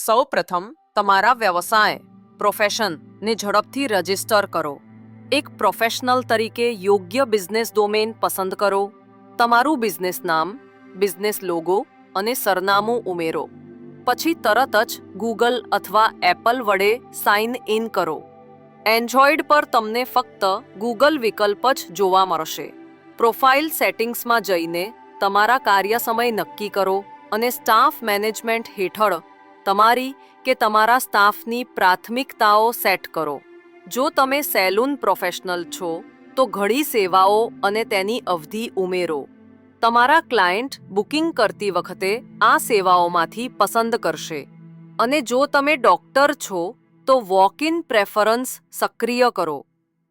સૌપ્રથમ તમારા વ્યવસાય પ્રોફેશનને ઝડપથી રજિસ્ટર કરો. એક પ્રોફેશનલ તરીકે યોગ્ય બિઝનેસ ડોમેન પસંદ કરો. તમારું બિઝનેસ નામ, બિઝનેસ લોગો અને સરનામું ઉમેરો. પછી તરત જ ગૂગલ અથવા એપલ વડે સાઇન ઇન કરો. એન્ડ્રોઇડ પર તમને ફક્ત ગૂગલ વિકલ્પ જ જોવા મળશે. પ્રોફાઇલ સેટિંગ્સમાં જઈને તમારા કાર્ય સમય નક્કી કરો અને સ્ટાફ મેનેજમેન્ટ હેઠળ તમારી કે તમારા સ્ટાફની પ્રાથમિકતાઓ સેટ કરો. જો તમે સેલૂન પ્રોફેશનલ છો તો ઘણી સેવાઓ અને તેની અવધિ ઉમેરો. તમારા ક્લાયન્ટ બુકિંગ કરતી વખતે આ સેવાઓમાંથી પસંદ કરશે. અને જો તમે ડૉક્ટર છો તો વોક ઇન પ્રેફરન્સ સક્રિય કરો.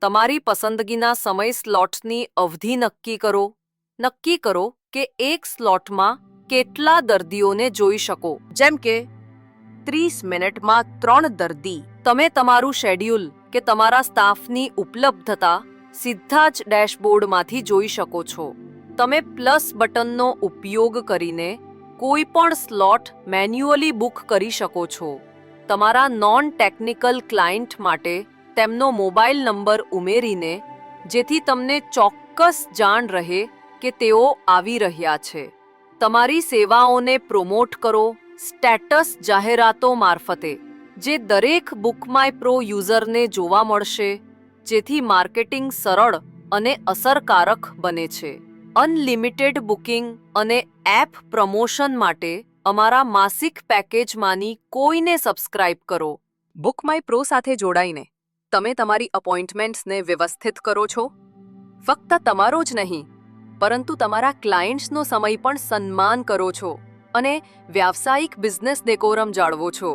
તમારી પસંદગીના સમય સ્લોટ્સની અવધિ નક્કી કરો. નક્કી કરો કે એક સ્લોટમાં કેટલા દર્દીઓને જોઈ શકો, જેમ કે 30 મિનિટમાં 3 દર્દી. તમે તમારું શેડ્યુલ કે તમારા સ્ટાફની ઉપલબ્ધતા સીધા જ ડેશબોર્ડમાંથી જોઈ શકો છો. તમે પ્લસ બટનનો ઉપયોગ કરીને કોઈ પણ સ્લોટ મેન્યુઅલી બુક કરી શકો છો. તમારા નોન ટેકનિકલ ક્લાયન્ટ માટે તેમનો મોબાઈલ નંબર ઉમેરીને, જેથી તમને ચોક્કસ જાણ રહે કે તેઓ આવી રહ્યા છે. તમારી સેવાઓને પ્રોમોટ કરો સ્ટેટસ જાહેરાતો મારફતે, જે દરેક બુક માય પ્રો યુઝરને જોવા મળશે, જેથી માર્કેટિંગ સરળ અને અસરકારક બને છે. અનલિમિટેડ બુકિંગ અને એપ પ્રમોશન માટે અમારા માસિક પેકેજમાંની કોઈને સબસ્ક્રાઇબ કરો. બુક માય પ્રો સાથે જોડાઈને તમે તમારી અપોઇન્ટમેન્ટ્સને વ્યવસ્થિત કરો છો. ફક્ત તમારો જ નહીં, પરંતુ તમારા ક્લાયન્ટ્સનો સમય પણ સન્માન કરો છો અને વ્યાવસાયિક બિઝનેસ ડેકોરમ જાળવો છો.